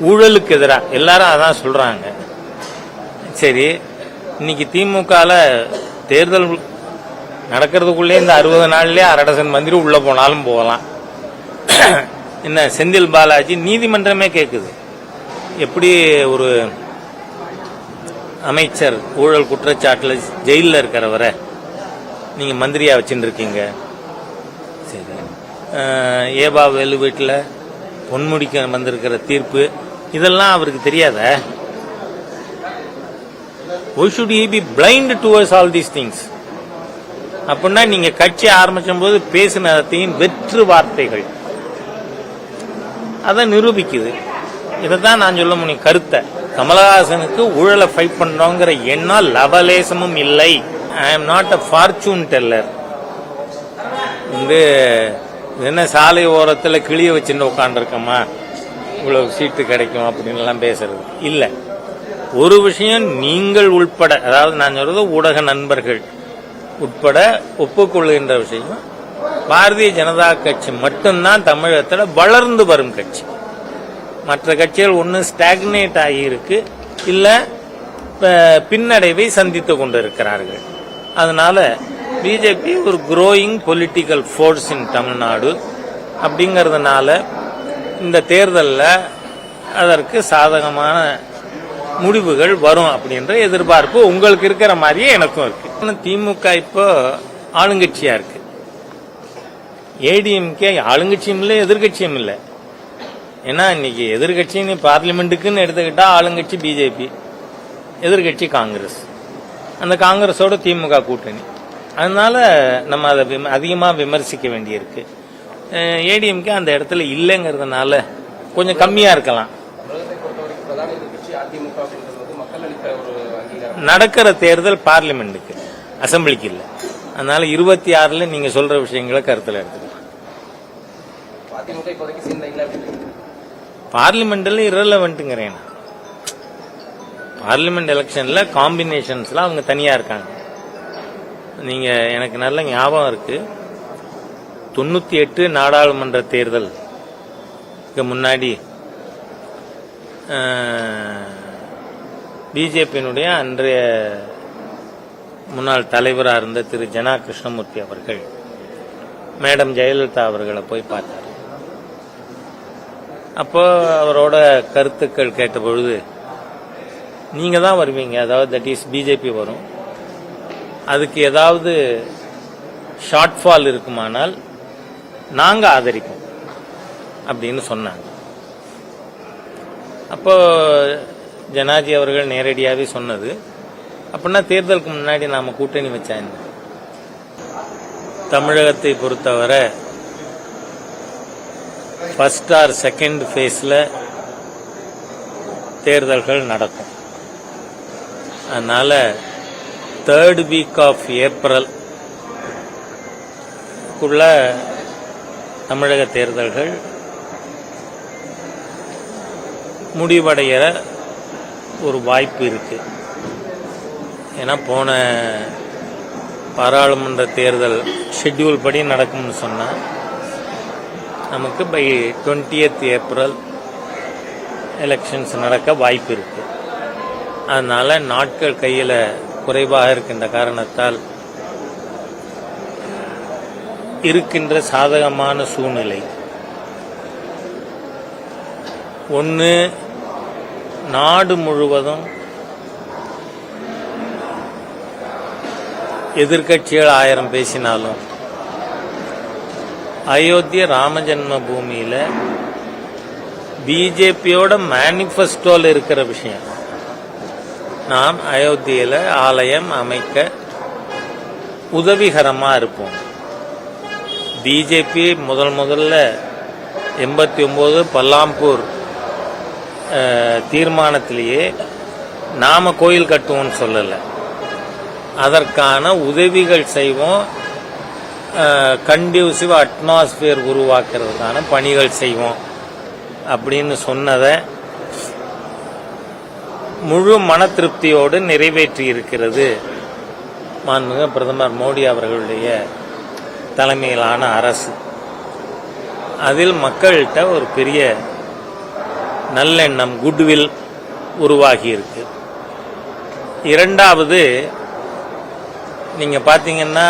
ஊழலுக்கு எதிராக எல்லாரும் அதான் சொல்றாங்க. சரி, இன்னைக்கு திமுகல தேர்தல் நடக்கிறதுக்குள்ளே இந்த 60 நாள்லயே 1/2 டசன் மந்திரி உள்ள போனாலும் போகலாம். என்ன செந்தில் பாலாஜி நீதிமன்றமே கேட்குது, எப்படி ஒரு அமைச்சர் ஊழல் குற்றச்சாட்டுல ஜெயிலில் இருக்கிறவரை நீங்க மந்திரியா வச்சுட்டு இருக்கீங்க? சரி, ஏபா வேலு வீட்டில் பொன்முடிக்க வந்திருக்கிற தீர்ப்பு இதெல்லாம் அவருக்கு தெரியாத? Why should he be blind towards all these things? அப்படின்னா நீங்க கட்சி ஆரம்பிச்சும் போது பேசினதையும் வெற்று வார்த்தைகள் அதை நிரூபிக்குது. இதைத்தான் நான் சொல்ல முடியும் கருத்தை. கமலஹாசனுக்கு ஊழலை ஃபைட் பண்றோங்கிற எண்ணம் லவலேசமும் இல்லை. I am not a fortune teller. என்ன சாலை ஓரத்தில் கிளிய வச்சுட்டு உட்காந்துருக்கோமா இவ்வளவு சீட்டு கிடைக்கும் அப்படின்னு எல்லாம் பேசுறது இல்லை. ஒரு விஷயம் நீங்கள் உட்பட, அதாவது நான் சொல்றது ஊடக நண்பர்கள் உட்பட ஒப்புக்கொள்கின்ற விஷயம், பாரதிய ஜனதா கட்சி மட்டும்தான் தமிழகத்தில் வளர்ந்து வரும் கட்சி. மற்ற கட்சிகள் ஒன்று ஸ்டாக்னேட் ஆகியிருக்கு, இல்ல பின்னடைவை சந்தித்து கொண்டு இருக்கிறார்கள். அதனால பிஜேபி ஒரு குரோயிங் பொலிட்டிக்கல் ஃபோர்ஸ் இன் தமிழ்நாடு. அப்படிங்கிறதுனால இந்த தேர்தலில் அதற்கு சாதகமான முடிவுகள் வரும் அப்படின்ற எதிர்பார்ப்பு உங்களுக்கு இருக்கிற மாதிரியே எனக்கும் இருக்கு. திமுக இப்போ ஆளுங்கட்சியா இருக்கு. ஏடிஎம்கே ஆளுங்கட்சியும் இல்லை எதிர்கட்சியும் இல்லை. ஏன்னா இன்னைக்கு எதிர்கட்சின்னு பார்லிமெண்ட்டுக்குன்னு எடுத்துக்கிட்டா ஆளுங்கட்சி பிஜேபி, எதிர்கட்சி காங்கிரஸ். அந்த காங்கிரஸோட திமுக கூட்டணி. அதனால நம்ம அதை அதிகமாக விமர்சிக்க வேண்டியிருக்கு. ஏடிஎம்கே அந்த இடத்துல இல்லைங்கிறதுனால கொஞ்சம் கம்மியா இருக்கலாம். நடக்கிற தேர்தல் பார்லிமெண்ட்டுக்கு, அசம்பிளிக்கு இல்லை. அதனால 26 நீங்க சொல்ற விஷயங்களை கருத்தில் எடுத்துக்கலாம். பார்லிமெண்ட்ல இரலவென்ட்ங்கிறேன். பார்லிமெண்ட் எலெக்ஷன்ல காம்பினேஷன்ஸ்ல அவங்க தனியா இருக்காங்க. நீங்க எனக்கு நல்ல ஞாபகம் இருக்கு, 98 நாடாளுமன்ற தேர்தல் முன்னாடி பிஜேபியினுடைய அன்றைய முன்னாள் தலைவராக இருந்த திரு ஜனா கிருஷ்ணமூர்த்தி அவர்கள் மேடம் ஜெயலலிதா அவர்களை போய் பார்த்தார். அப்போ அவரோட கருத்துக்கள் கேட்ட பொழுது, நீங்க தான் வருவீங்க, அதாவது தட் இஸ் பிஜேபி வரும், அதுக்கு ஏதாவது ஷார்ட்ஃபால் இருக்குமானால் நாங்க ஆதரிப்போம் அப்படின்னு சொன்னாங்க. அப்போ ஜனாஜி அவர்கள் நேரடியாகவே சொன்னது, அப்படின்னா தேர்தலுக்கு முன்னாடி நாம கூட்டணி வச்சாங்க. தமிழகத்தை பொறுத்தவரை ஃபர்ஸ்ட் ஆர் செகண்ட் ஃபேஸ்ல தேர்தல்கள் நடக்கும். அதனால 3rd வீக் ஆஃப் ஏப்ரல் தமிழக தேர்தல்கள் முடிவடைகிற ஒரு வாய்ப்பு இருக்கு. ஏன்னா போன பாராளுமன்ற தேர்தல் ஷெட்யூல் படி நடக்கும்னு சொன்னா நமக்கு பை 20th ஏப்ரல் எலெக்ஷன்ஸ் நடக்க வாய்ப்பு இருக்கு. அதனால நாட்கள் கையில் குறைவாக இருக்கின்ற காரணத்தால் இருக்கின்ற சாதகமான சூழ்நிலை ஒன்று, நாடு முழுவதும் எதிர்கட்சிகள் 1000 பேசினாலும் அயோத்திய ராமஜன்ம பூமியில பிஜேபியோட மேனிபெஸ்டோல இருக்கிற விஷயம், நாம் அயோத்தியில ஆலயம் அமைக்க உதவிகரமா இருப்போம். பிஜேபி முதல்ல 89 பல்லாம்பூர் தீர்மானத்திலேயே நாம கோயில் கட்டுவோம்னு சொல்லல, அதற்கான உதவிகள் செய்வோம், கண்டியூசிவ் அட்மாஸ்பியர் உருவாக்குறதுக்கான பணிகள் செய்வோம் அப்படின்னு சொன்னதை முழு மன திருப்தியோடு நிறைவேற்றி இருக்கிறது மாண்புமிகு பிரதமர் மோடி அவர்களுடைய தலைமையிலான அரசு. அதில் மக்கள்கிட்ட ஒரு பெரிய நல்லெண்ணம், குட்வில் உருவாகி இருக்கு. இரண்டாவது, நீங்க பாத்தீங்கன்னா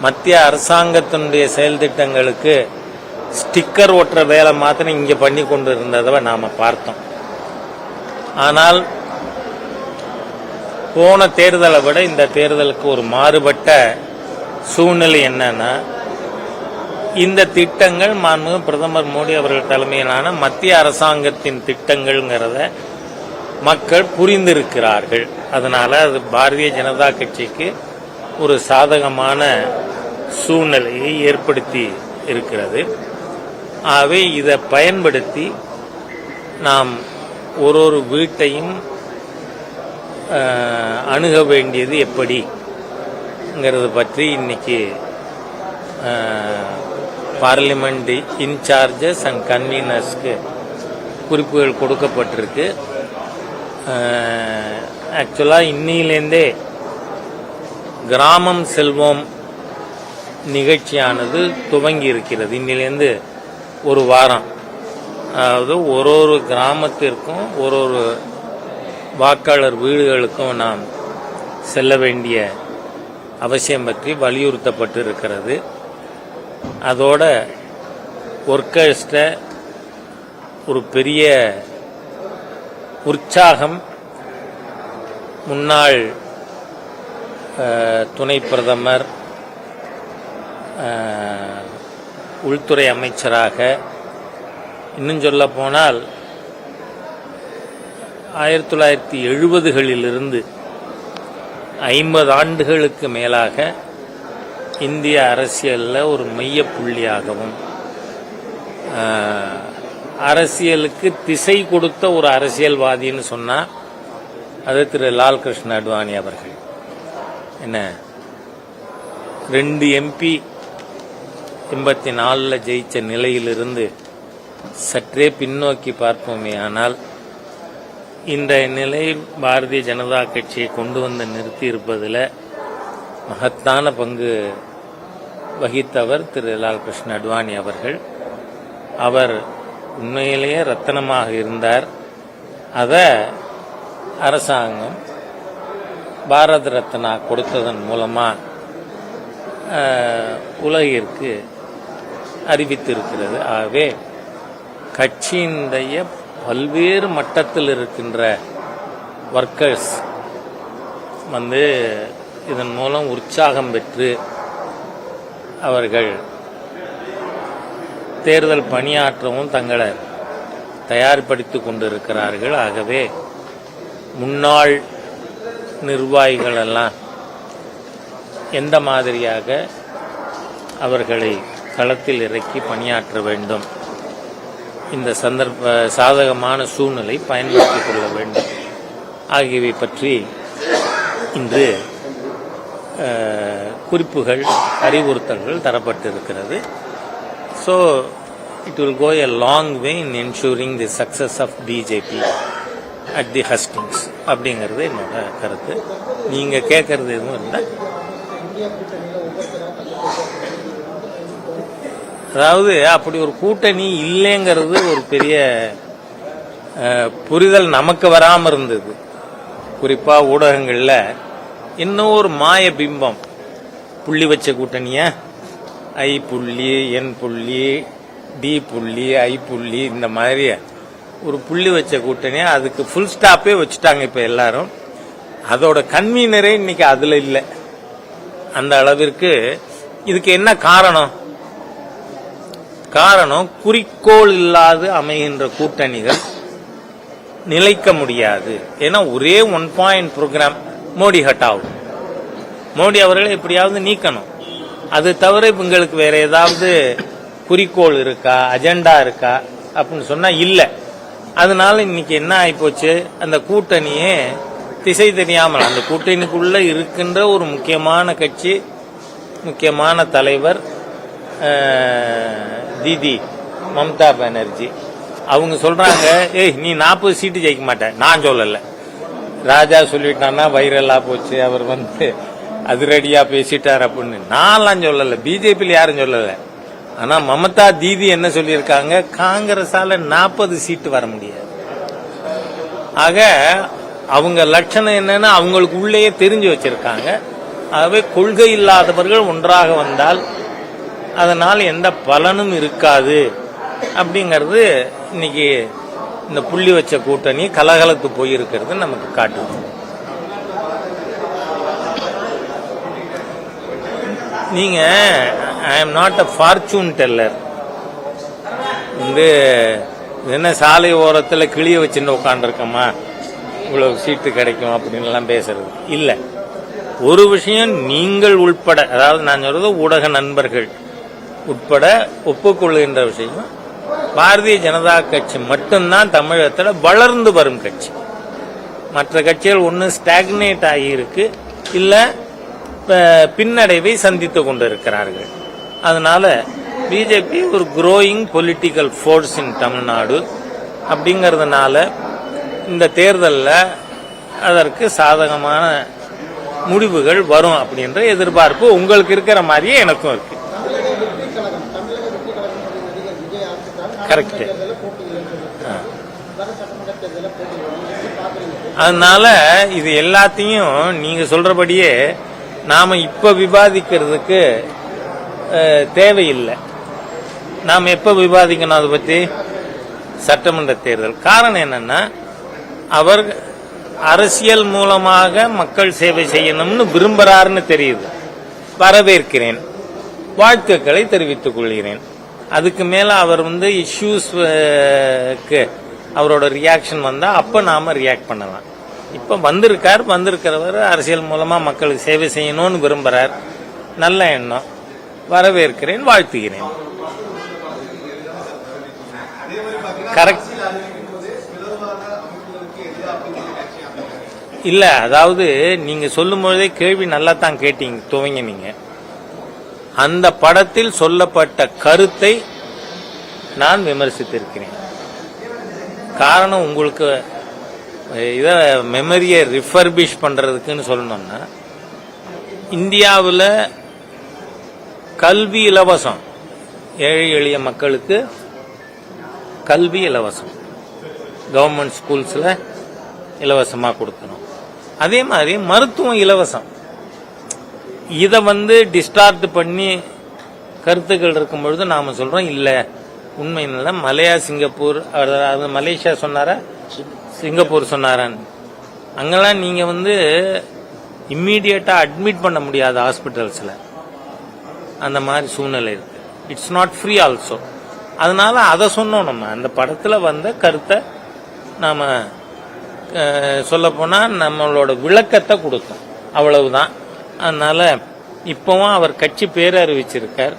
மத்திய அரசாங்கத்தினுடைய செயல் திட்டங்களுக்கு ஸ்டிக்கர் ஒட்டுற வேலை மாத்திரம் இங்க பண்ணி கொண்டு இருந்ததை நாம பார்த்தோம். ஆனால் போன தேர்தலை விட இந்த தேர்தலுக்கு ஒரு மாறுபட்ட சூழ்நிலை என்னன்னா, இந்த திட்டங்கள் மாண்புமிகு பிரதமர் மோடி அவர்கள் தலைமையிலான மத்திய அரசாங்கத்தின் திட்டங்கள்ங்கிறத மக்கள் புரிந்திருக்கிறார்கள். அதனால அது பாரதிய ஜனதா கட்சிக்கு ஒரு சாதகமான சூழ்நிலையை ஏற்படுத்தி இருக்கிறது. ஆகவே இதை பயன்படுத்தி நாம் ஒரு வீட்டையும் அணுக வேண்டியது எப்படிங்கிறது பற்றி இன்னைக்கு பார்லிமெண்ட் இன்சார்ஜஸ் அண்ட் கன்வீனர்ஸ்க்கு குறிப்புகள் கொடுக்கப்பட்டிருக்கு. ஆக்சுவலாக இன்னிலேருந்தே கிராமம் செல்வோம் நிகழ்ச்சியானது துவங்கி இருக்கிறது. இன்னிலேருந்து ஒரு வாரம், அதாவது ஒரு கிராமத்திற்கும் ஒரு வாக்காளர் வீடுகளுக்கும் நாம் செல்ல வேண்டிய அவசியம் பற்றி வலியுறுத்தப்பட்டு இருக்கிறது. அதோட ஒர்க்கர்ஸ்ட ஒரு பெரிய உற்சாகம் முன்னாள் துணை பிரதமர், உள்துறை அமைச்சராக, இன்னும் சொல்ல போனால் 1970களிலிருந்து 50 ஆண்டுகளுக்கு மேலாக இந்திய அரசியலில் ஒரு மையப்புள்ளியாகவும் அரசியலுக்கு திசை கொடுத்த ஒரு அரசியல்வாதின்னு சொன்னா அது திரு லால்கிருஷ்ண அத்வானி அவர்கள். என்ன 2 MP 84 ஜெயிச்ச நிலையிலிருந்து சற்றே பின்னோக்கி பார்ப்போமே ஆனால் இன்றைய நிலையில் பாரதிய ஜனதா கட்சியை கொண்டு வந்து நிறுத்தி இருப்பதில் மகத்தான பங்கு வகித்தவர் திரு லால்கிருஷ்ண அத்வானி அவர்கள். அவர் உண்மையிலேயே ரத்தனமாக இருந்தார். அதை அரசாங்கம் பாரத ரத்னா கொடுத்ததன் மூலமா உலகிற்கு அறிவித்திருக்கிறது. ஆகவே கட்சியினுடைய பல்வேறு மட்டத்தில் இருக்கின்ற ஒர்க்கர்ஸ் இதன் மூலம் உற்சாகம் பெற்று அவர்கள் தேர்தல் பணியாற்றவும் தங்களை தயார்படுத்திக் கொண்டிருக்கிறார்கள். ஆகவே முன்னாள் நிர்வாகிகள் எல்லாம் எந்த மாதிரியாக அவர்களை களத்தில் இறக்கி பணியாற்ற வேண்டும், இந்த சாதகமான சூழ்நிலை பயன்படுத்திக் கொள்ள வேண்டும் ஆகியவை பற்றி இன்று குறிப்புகள், அறிவுறுத்தல்கள் தரப்பட்டிருக்கிறது. So it will go a long way in ensuring the success of BJP at the hustings அப்படிங்கிறது என்னோட கருத்து. நீங்க கேட்கறது எதுவும் இல்லை. அதாவது அப்படி ஒரு கூட்டணி இல்லைங்கிறது ஒரு பெரிய புரிதல் நமக்கு வராம இருந்தது. குறிப்பா ஊடகங்கள்ல இன்னும் ஒரு மாய பிம்பம், புள்ளி வச்ச கூட்டணிய ஐ புள்ளி, என் புள்ளி, டி புள்ளி, ஐ புள்ளி, இந்த மாதிரி ஒரு புள்ளி வச்ச கூட்டணிய அதுக்கு ஃபுல் ஸ்டாப்பே வச்சுட்டாங்க இப்ப எல்லாரும். அதோட கன்வீனரே இன்னைக்கு அதுல இல்லை. அந்த அளவிற்கு இதுக்கு என்ன காரணம்? குறிக்கோள் இல்லாது அமைகின்ற கூட்டணிகள் நிலைக்க முடியாது. ஏன்னா ஒரே 1 பாயிண்ட் ப்ரோக்ராம் மோடி ஹட்டாவு, மோடி அவர்களை எப்படியாவது நீக்கணும். அது தவிர இவங்களுக்கு வேற ஏதாவது குறிக்கோள் இருக்கா, அஜெண்டா இருக்கா அப்படின்னு சொன்னா இல்ல. அதனால இன்னைக்கு என்ன ஆயிப்போச்சு, அந்த கூட்டணியே திசை தெரியாமல், அந்த கூட்டணிக்குள்ள இருக்கின்ற ஒரு முக்கியமான கட்சி, முக்கியமான தலைவர் தீதி மம்தா பானர்ஜி, அவங்க சொல்றாங்க, ஏய் நீ 40 சீட்டு ஜெயிக்க மாட்டேன். நான் சொல்லல, ராஜா சொல்லிட்டான்னா வைரலா போச்சு, அவர் அதிரடியா பேசிட்டார் அப்படின்னு. நான்லாம் சொல்லல, பிஜேபியில் யாரும் சொல்லல. ஆனா மமதா தீதி என்ன சொல்லியிருக்காங்க, காங்கிரஸால 40 சீட்டு வர முடியாது. ஆக அவங்க லட்சணம் என்னன்னா அவங்களுக்கு உள்ளேயே தெரிஞ்சு வச்சிருக்காங்க. ஆகவே கொள்கை இல்லாதவர்கள் ஒன்றாக வந்தால் அதனால் எந்த பலனும் இருக்காது அப்படிங்கிறது இன்னைக்கு இந்த புள்ளி வச்ச கூட்டணி கலகலத்து போயிருக்கிறது நமக்கு காட்டுது. நீங்க I am not a fortune teller. என்ன சாலை ஓரத்தில் கிளிய வச்சுன்னு உட்காந்துருக்கோமா இவ்வளவு சீட்டு கிடைக்கும் அப்படின்னு எல்லாம் பேசுறது இல்லை. ஒரு விஷயம் நீங்கள் உட்பட, அதாவது நான் சொல்றது ஊடக நண்பர்கள் உட்பட ஒப்புக்கொள்கின்ற விஷயம், பாரதிய ஜனதா கட்சி மட்டும்தான் தமிழகத்தில் வளர்ந்து வரும் கட்சி. மற்ற கட்சிகள் ஒன்று ஸ்டாக்னேட் ஆகியிருக்கு, இல்லை பின்னடைவை சந்தித்து கொண்டிருக்கிறார்கள். அதனால பிஜேபி ஒரு குரோயிங் பொலிட்டிக்கல் ஃபோர்ஸ் இன் தமிழ்நாடு. அப்படிங்கிறதுனால இந்த தேர்தலில் அதற்கு சாதகமான முடிவுகள் வரும் அப்படின்ற எதிர்பார்ப்பு உங்களுக்கு இருக்கிற மாதிரியே எனக்கும் இருக்கு. கரெக்ட். அதனால இது எல்லாத்தையும் நீங்க சொல்றபடியே நாம இப்ப விவாதிக்கிறதுக்கு தேவையில்லை. நாம் எப்ப விவாதிக்கணும் அதை பத்தி? சட்டமன்ற தேர்தல். காரணம் என்னன்னா அவர் அரசியல் மூலமாக மக்கள் சேவை செய்யணும்னு விரும்புறாருன்னு தெரியுது. வரவேற்கிறேன், வாழ்த்துக்களை தெரிவித்துக் கொள்கிறேன். அதுக்கு மேல அவர் இஷ்யூஸ்க்கு அவரோட ரியாக்ஷன் வந்தா அப்ப நாம ரியாக்ட் பண்ணலாம். இப்ப வந்திருக்கிறவர் அரசியல் மூலமா மக்களுக்கு சேவை செய்யணும்னு விரும்புறார். நல்ல எண்ணம், வரவேற்கிறேன், வாழ்த்துகிறேன். கரெக்ட் இல்ல, அதாவது நீங்க சொல்லும் பொழுதே கேள்வி நல்லா தான் கேட்டீங்க, துவங்கினீங்க. அந்த படத்தில் சொல்லப்பட்ட கருத்தை நான் விமர்சித்திருக்கிறேன். காரணம், உங்களுக்கு இத மெமரியை ரிஃபர்பிஷ் பண்றதுக்குன்னு சொல்லணும்னா, இந்தியாவில் கல்வி இலவசம், ஏழை எளிய மக்களுக்கு கல்வி இலவசம், கவர்மெண்ட் ஸ்கூல்ஸ்ல இலவசமா கொடுக்கணும். அதே மாதிரி மருத்துவம் இலவசம். இதை டிஸ்டார்ட் பண்ணி கருத்துக்கள் இருக்கும் பொழுது நாம சொல்றோம் இல்ல, உண்மை இல்லை. சிங்கப்பூர், அதாவது மலேசியா சொன்னாரா சிங்கப்பூர் சொன்னாரான்னு, அங்கெல்லாம் நீங்க இம்மீடியட்டா அட்மிட் பண்ண முடியாத ஹாஸ்பிட்டல்ஸ்ல அந்த மாதிரி சூழ்நிலை இருக்கு. It's not free also. அதனால அதை சொன்னோம். நம்ம அந்த படத்துல வந்த கருத்தை நாம சொல்ல போனா நம்மளோட விளக்கத்தை கொடுத்தோம், அவ்வளவுதான். அதனால இப்பவும் அவர் கட்சி பேர் அறிவிச்சிருக்கார்,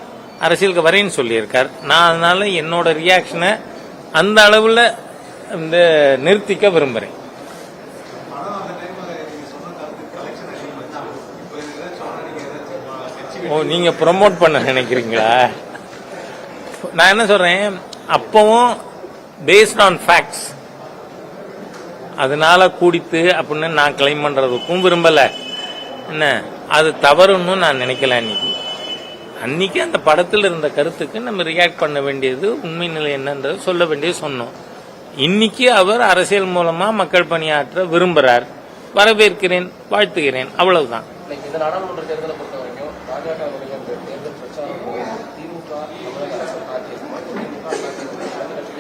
அரசியலுக்கு வரேன்னு சொல்லியிருக்கார். நான் அதனால என்னோட ரியாக்ஷனை அந்த அளவுல நிறுத்திக்க விரும்புறேன். ஓ, நீங்க ப்ரமோட் பண்ண நினைக்கிறீங்களா? நான் என்ன சொல்றேன், அப்பவும் பேஸ்ட் ஆன் ஃபேக்ட்ஸ், அதனால கூடித்து அப்படின்னு நான் கிளைம் பண்றதுக்கும் விரும்பல. என்ன, அது தவறுன்னு நான் நினைக்கல. அன்னைக்கு அந்த படத்தில் இருந்த கருத்துக்கு நம்ம ரியாக்ட் பண்ண வேண்டியது, உண்மை நிலை என்னன்றது சொல்ல வேண்டியது சொன்னோம். இன்னைக்கு அவர் அரசியல் மூலமா மக்கள் பணியாற்ற விரும்புறார், வரவேற்கிறேன், வாழ்த்துகிறேன், அவ்வளவுதான்.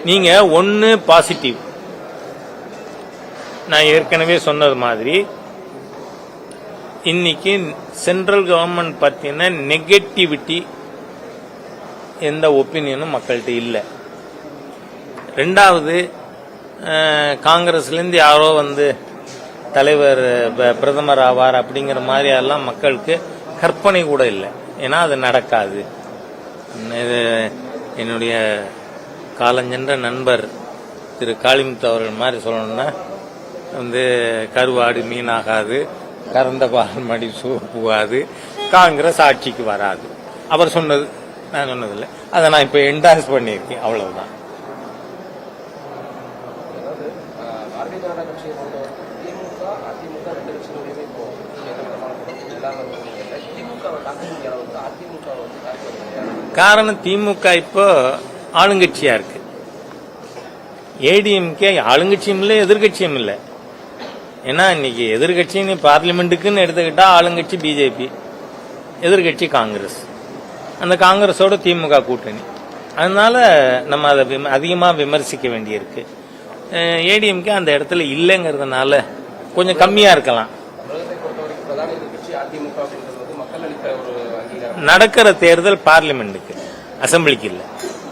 நீங்க ஒன்னு பாசிட்டிவ், நான் ஏற்கனவே சொன்னது மாதிரி இன்னைக்கு சென்ட்ரல் கவர்மெண்ட் பத்தின நெகட்டிவிட்டி எந்த ஒப்பீனியனும் மக்கள்கிட்ட இல்லை. ரெண்டாவது, காங்கிரஸ்லேருந்து யாரோ தலைவர் பிரதமர் ஆவார் அப்படிங்கிற மாதிரி எல்லாம் மக்களுக்கு கற்பனை கூட இல்லை. ஏன்னா அது நடக்காது. என்னுடைய காலஞ்சென்ற நண்பர் திரு காளிமுத்து அவர்கள் மாதிரி சொல்லணும்னா கருவாடு மீனாகாது, கறந்த பால் மடி புகாது, காங்கிரஸ் ஆட்சிக்கு வராது. அவர் சொன்னது, நான் சொன்னதில்லை. அதை நான் இப்ப என்டாஸ் பண்ணியிருக்கேன், அவ்வளவுதான். காரணம் திமுக இப்போ ஆளுங்கட்சியா இருக்கு. ஏடிஎம்கே ஆளுங்கட்சியும் இல்லை, எதிர்கட்சியும் இல்லை. ஏன்னா இன்னைக்கு எதிர்கட்சின்னு பார்லிமெண்ட்டுக்குன்னு எடுத்துக்கிட்டா ஆளுங்கட்சி பிஜேபி, எதிர்கட்சி காங்கிரஸ். அந்த காங்கிரஸோட திமுக கூட்டணி. அதனால நம்ம அதை அதிகமாக விமர்சிக்க வேண்டியிருக்கு. ஏடிஎம்கே அந்த இடத்துல இல்லைங்கிறதுனால கொஞ்சம் கம்மியா இருக்கலாம். நடக்கிற தேர்தல் பார்லிமெண்ட்டுக்கு, அசம்பிளிக்கு இல்லை.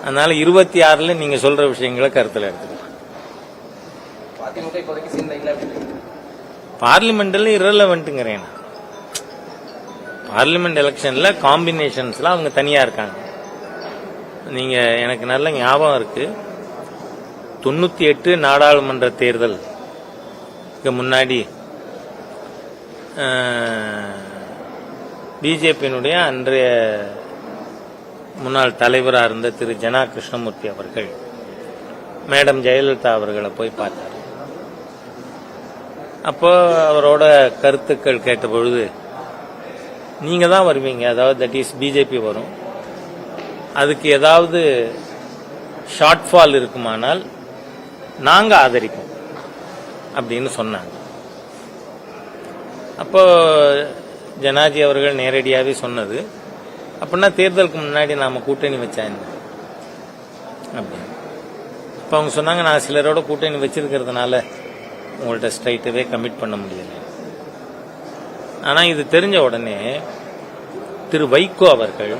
அதனால 26ல நீங்க சொல்ற விஷயங்களை கருத்தில் எடுத்துக்கலாம். பார்லிமெண்ட்ல இரலவெண்ட்ங்கிறேன். பார்லிமெண்ட் எலெக்ஷன்ல காம்பினேஷன்ஸ்ல அவங்க தனியா இருக்காங்க. நீங்க எனக்கு நல்ல ஞாபகம் இருக்கு, 98 நாடாளுமன்ற தேர்தல் முன்னாடி பிஜேபியினுடைய அன்றைய முன்னாள் தலைவராக இருந்த திரு ஜனா கிருஷ்ணமூர்த்தி அவர்கள் மேடம் ஜெயலலிதா அவர்களை போய் பார்த்தார். அப்போ அவரோட கருத்துக்கள் கேட்ட பொழுது, நீங்க தான் வருவீங்க, அதாவது தட் இஸ் பிஜேபி வரும், அதுக்கு ஏதாவது ஷார்ட்ஃபால் இருக்குமானால் நாங்க ஆதரிப்போம் அப்படின்னு சொன்னாங்க. அப்போ ஜனாஜி அவர்கள் நேரடியாகவே சொன்னது, அப்படின்னா தேர்தலுக்கு முன்னாடி நாம கூட்டணி வச்சா என்ன அப்படின்னு. இப்போ அவங்க சொன்னாங்க, நான் சிலரோட கூட்டணி வச்சிருக்கிறதுனால உங்கள்கிட்ட ஸ்ட்ரைட்டாவே கமிட் பண்ண முடியல. ஆனா இது தெரிஞ்ச உடனே திரு வைகோ அவர்கள்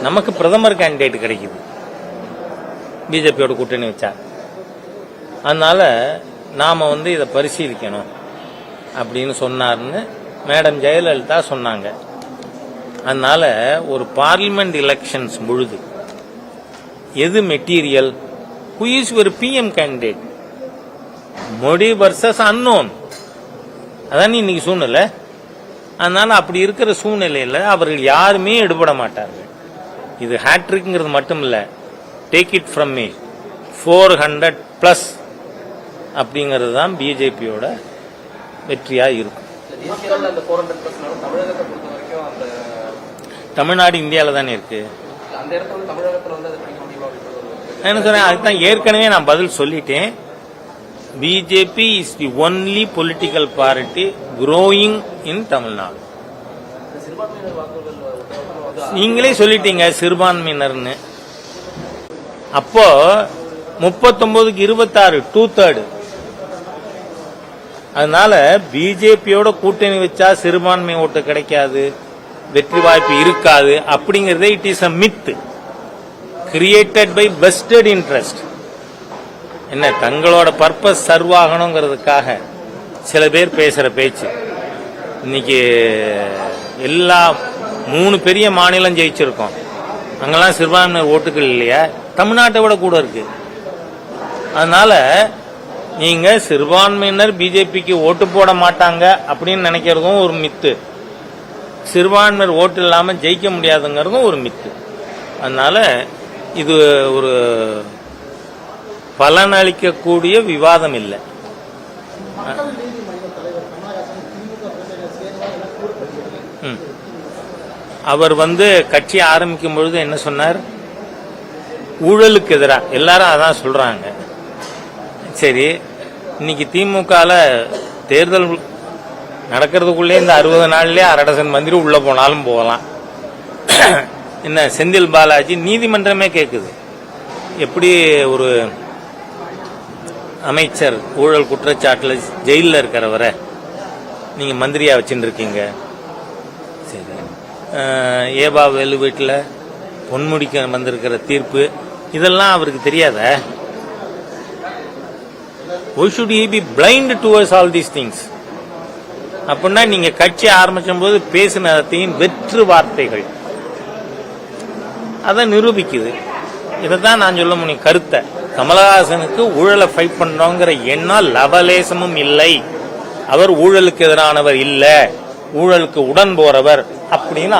நமக்கு பிரதமர் கேண்டிடேட் கிடைக்குது பிஜேபியோட கூட்டணி வச்சா, அதனால நாம இதை பரிசீலிக்கணும் அப்படின்னு சொன்னார்னு மேடம் ஜெயலலிதா சொன்னாங்க. அதனால ஒரு பார்லிமெண்ட் எலெக்ஷன்ஸ் பொழுது எது material, who is your PM candidate, Modi versus unknown, அதான் இன்னைக்கு சூழ்நிலை. அதனால அப்படி இருக்கிற சூழ்நிலையில அவர்கள் யாருமே எடுபட மாட்டார்கள். இது ஹேட்ரிக்ங்கிறது மட்டும் இல்ல, டேக் இட் ஃப்ரம் மீ 400+ அப்படிங்கிறது தான் பிஜேபியோட வெற்றியா இருக்கும். தமிழ்நாடு இந்தியாவில் தானே இருக்கு. என்ன சொல்றேன், அதுதான் ஏற்கனவே நான் பதில் சொல்லிட்டேன். BJP is the only political party growing இன் தமிழ்நாடு. நீங்களே சொல்லிட்டீங்க சிறுபான்மையினர்னு. அப்போ 39க்கு 26 2/3. அதனால பிஜேபியோட கூட்டணி வச்சா சிறுபான்மை ஓட்டு கிடைக்காது, வெற்றி வாய்ப்பு இருக்காது அப்படிங்கறதே it is a myth created by vested interest. என்ன தங்களோட பர்பஸ் சர்வ் ஆகணுங்கிறதுக்காக சில பேர் பேசுற பேச்சு. இன்னைக்கு எல்லா 3 பெரிய மாநிலம் ஜெயிச்சிருக்கோம், அங்கெல்லாம் சிறுபான்மையினர் ஓட்டுகள் இல்லையா, தமிழ்நாட்டை விட கூட இருக்கு. அதனால நீங்க சிறுபான்மையினர் பிஜேபிக்கு ஓட்டு போட மாட்டாங்க அப்படின்னு நினைக்கிறதும் ஒரு மித்து, சிறுபான்மையினர் ஓட்டு இல்லாம ஜெயிக்க முடியாதுங்கிறதும் ஒரு மித்து. அதனால இது ஒரு பலனளிக்கக்கூடிய விவாதம் இல்லை. அவர் கட்சி ஆரம்பிக்கும் பொழுது என்ன சொன்னார், ஊழலுக்கு எதிராக எல்லாரும் அதான் சொல்றாங்க. சரி, இன்னைக்கு திமுகல தேர்தல் நடக்கிறதுக்குள்ளே இந்த 60 நாள்லயே 1/2 டஜன் மந்திரி உள்ள போனாலும் போகலாம். என்ன செந்தில் பாலாஜி நீதிமன்றமே கேட்குது, எப்படி ஒரு அமைச்சர் ஊழல் குற்றச்சாட்டுல ஜெயிலில் இருக்கிறவரை நீங்க மந்திரியா வச்சுட்டு இருக்கீங்க. சரி, ஏபா வேலு வீட்டில் பொன்முடிக்க வந்திருக்கிற தீர்ப்பு இதெல்லாம் அவருக்கு தெரியாத? Why should he be blind towards all these things? அப்படின்னா நீங்க கட்சி ஆரம்பிச்சும் போது பேசினதையும் வெற்று வார்த்தைகள் அதை நிரூபிக்குது. இதைத்தான் நான் சொல்ல முடியும். கருத்தை கமலஹாசனுக்கு ஊழலை ஃபைட் பண்றோங்கிற எண்ணம் லவலேசமும் இல்லை. அவர் ஊழலுக்கு எதிரானவர் இல்ல, ஊழலுக்கு உடன் போறவர் அப்படின்னு